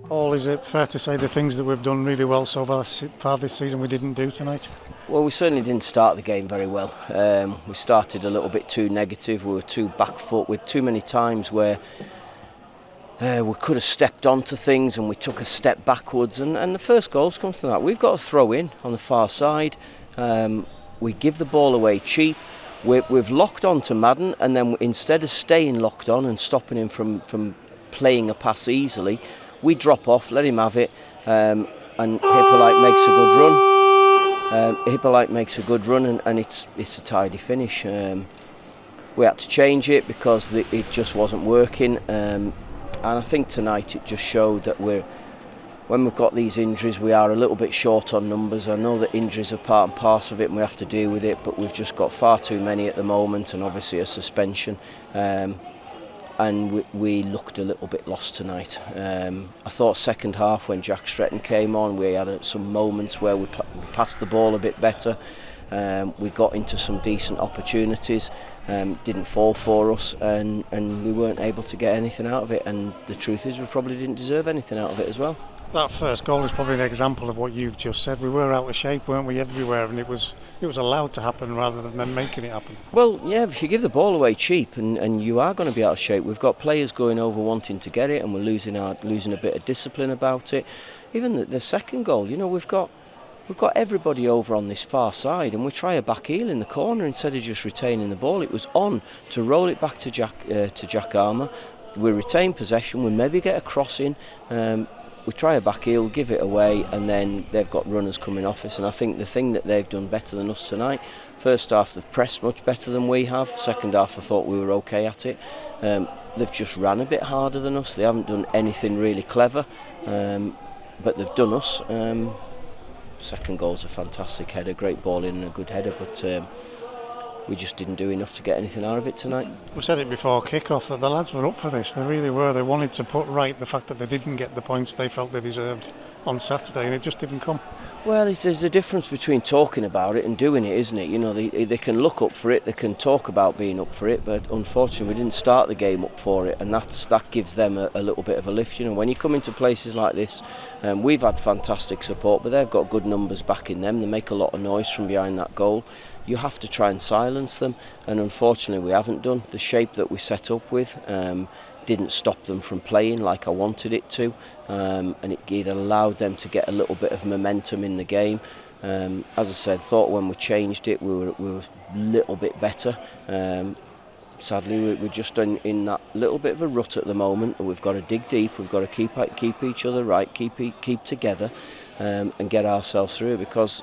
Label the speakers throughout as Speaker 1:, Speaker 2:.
Speaker 1: Paul, is it fair to say the things that we've done really well so far this season we didn't do tonight?
Speaker 2: Well, we certainly didn't start the game very well. We started a little bit too negative. We were too back foot with too many times where we could have stepped onto things and we took a step backwards, and the first goals comes from that. We've got a throw in on the far side. We give the ball away cheap. We've locked on to Madden, and then instead of staying locked on and stopping him from playing a pass easily, we drop off, let him have it, and Hippolyte makes a good run. And it's a tidy finish. We had to change it because it just wasn't working. And I think tonight it just showed that when we've got these injuries, we are a little bit short on numbers. I know that injuries are part and parcel of it and we have to deal with it, but we've just got far too many at the moment, and obviously a suspension. And we looked a little bit lost tonight. I thought second half when Jack Stretton came on, we had some moments where we passed the ball a bit better. We got into some decent opportunities, didn't fall for us, and we weren't able to get anything out of it. And the truth is, we probably didn't deserve anything out of it as well.
Speaker 1: That first goal is probably an example of what you've just said. We were out of shape, weren't we, everywhere, and it was allowed to happen rather than them making it happen.
Speaker 2: Well, yeah, if you give the ball away cheap and you are going to be out of shape, we've got players going over wanting to get it, and we're losing a bit of discipline about it. Even the second goal, we've got everybody over on this far side, and we try a back heel in the corner instead of just retaining the ball. It was on to roll it back to Jack Armour. We retain possession, we maybe get a cross in, we try a back heel, give it away, and then they've got runners coming off us. And I think the thing that they've done better than us tonight, first half they've pressed much better than we have, second half I thought we were okay at it. They've just ran a bit harder than us. They haven't done anything really clever, but they've done us. Second goal's a fantastic header, great ball in and a good header, but we just didn't do enough to get anything out of it tonight.
Speaker 1: We said it before kick-off that the lads were up for this. They really were. They wanted to put right the fact that they didn't get the points they felt they deserved on Saturday, and it just didn't come.
Speaker 2: Well, there's a difference between talking about it and doing it, isn't it? They can look up for it, they can talk about being up for it, but unfortunately we didn't start the game up for it, and that gives them a little bit of a lift. When you come into places like this, we've had fantastic support, but they've got good numbers backing them. They make a lot of noise from behind that goal. You have to try and silence them, and unfortunately we haven't done. The shape that we set up with didn't stop them from playing like I wanted it to, and it allowed them to get a little bit of momentum in the game. As I said, thought when we changed it we were a little bit better. Sadly we're just in that little bit of a rut at the moment. We've got to dig deep, we've got to keep each other right, keep together, and get ourselves through, because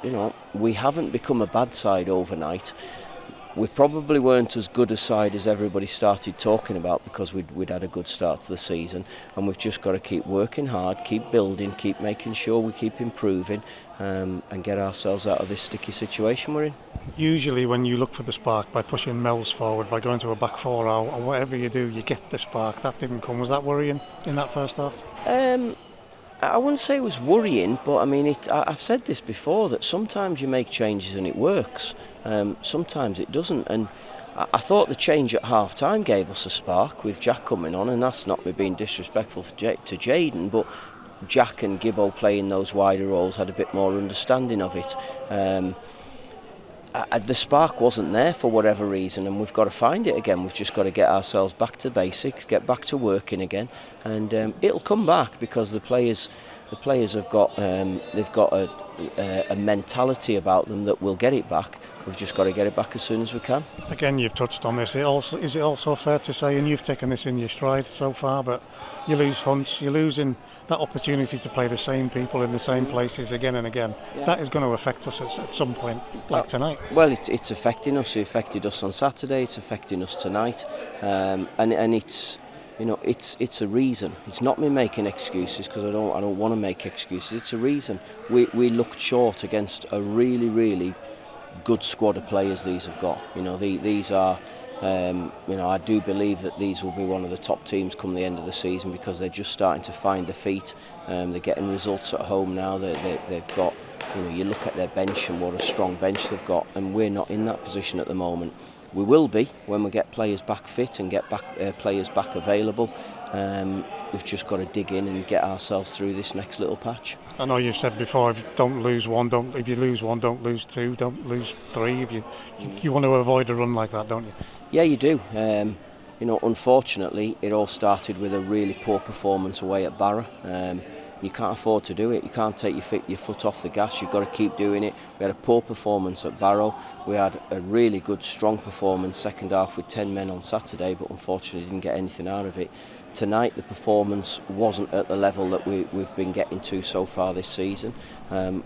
Speaker 2: we haven't become a bad side overnight. We probably weren't as good a side as everybody started talking about, because we'd had a good start to the season, and we've just got to keep working hard, keep building, keep making sure we keep improving, and get ourselves out of this sticky situation we're in.
Speaker 1: Usually when you look for the spark by pushing Mel's forward, by going to a back four or whatever you do, you get the spark. That didn't come. Was that worrying in that first half?
Speaker 2: I wouldn't say it was worrying, but I've said this before, that sometimes you make changes and it works, sometimes it doesn't, and I thought the change at half time gave us a spark with Jack coming on, and that's not me being disrespectful to Jayden, but Jack and Gibbo playing those wider roles had a bit more understanding of it. The spark wasn't there for whatever reason, and we've got to find it again. We've just got to get ourselves back to basics, get back to working again, and it'll come back, because the players have got a mentality about them that will get it back. We've just got to get it back as soon as we can. Again,
Speaker 1: you've touched on this. Is it also fair to say, and you've taken this in your stride so far, but you lose hunts, you're losing that opportunity to play the same people in the same places again and again. Yeah. That is going to affect us at some point, like tonight.
Speaker 2: Well, it's affecting us. It affected us on Saturday. It's affecting us tonight, and it's. It's a reason. It's not me making excuses, because I don't want to make excuses. It's a reason. We looked short against a really, really good squad of players these have got. These are. I do believe that these will be one of the top teams come the end of the season, because they're just starting to find their feet. They're getting results at home now. They've got. You look at their bench and what a strong bench they've got, and we're not in that position at the moment. We will be when we get players back fit and get players back available, We've just got to dig in and get ourselves through this next little patch.
Speaker 1: I know you've said before, if you don't lose one, if you lose one, don't lose two, don't lose three. If you want to avoid a run like that, don't you?
Speaker 2: Yeah, you do. Unfortunately, it all started with a really poor performance away at Barrow. You can't afford to do it. You can't take your foot off the gas. You've got to keep doing it. We had a poor performance at Barrow. We had a really good, strong performance second half with 10 men on Saturday, but unfortunately didn't get anything out of it. Tonight, the performance wasn't at the level that we've been getting to so far this season. And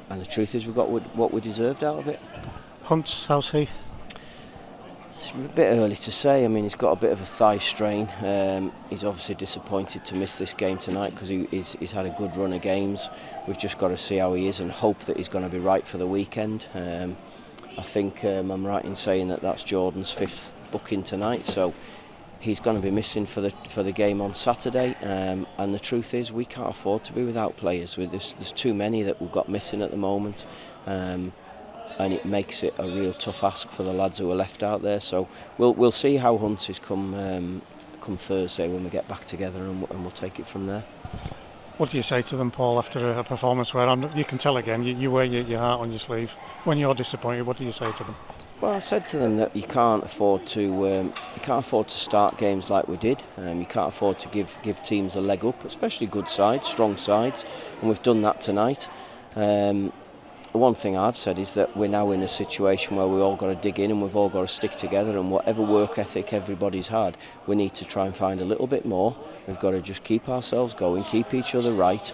Speaker 2: the truth is, we got what we deserved out of it.
Speaker 1: Hunt's, how's he?
Speaker 2: It's a bit early to say. I mean, he's got a bit of a thigh strain. He's obviously disappointed to miss this game tonight because he's had a good run of games. We've just got to see how he is and hope that he's going to be right for the weekend. I think I'm right in saying that that's Jordan's fifth booking tonight, so he's going to be missing for the game on Saturday. And the truth is, we can't afford to be without players. There's too many that we've got missing at the moment. And it makes it a real tough ask for the lads who are left out there. So we'll see how Hunt's is come Thursday when we get back together, and we'll take it from there.
Speaker 1: What do you say to them, Paul, after a performance where you can tell again you wear your heart on your sleeve? When you're disappointed, what do you say to them?
Speaker 2: Well, I said to them that you can't afford to start games like we did. You can't afford to give teams a leg up, especially good sides, strong sides, and we've done that tonight. One thing I've said is that we're now in a situation where we've all got to dig in and we've all got to stick together, and whatever work ethic everybody's had, we need to try and find a little bit more. We've got to just keep ourselves going, keep each other right,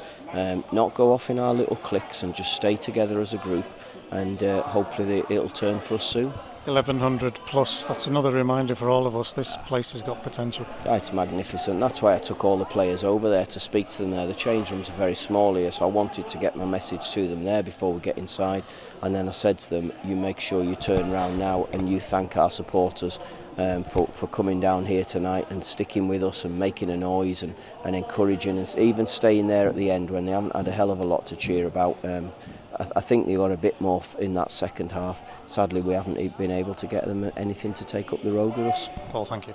Speaker 2: not go off in our little cliques, and just stay together as a group, and hopefully it'll turn for us soon.
Speaker 1: 1100 plus, that's another reminder for all of us, this place has got potential.
Speaker 2: It's magnificent. That's why I took all the players over there to speak to them there. The change rooms are very small here, so I wanted to get my message to them there before we get inside. And then I said to them, you make sure you turn around now and you thank our supporters for coming down here tonight and sticking with us and making a noise and encouraging us, even staying there at the end when they haven't had a hell of a lot to cheer about. I think they got a bit more in that second half. Sadly, we haven't been able to get them anything to take up the road with us.
Speaker 1: Paul, thank you.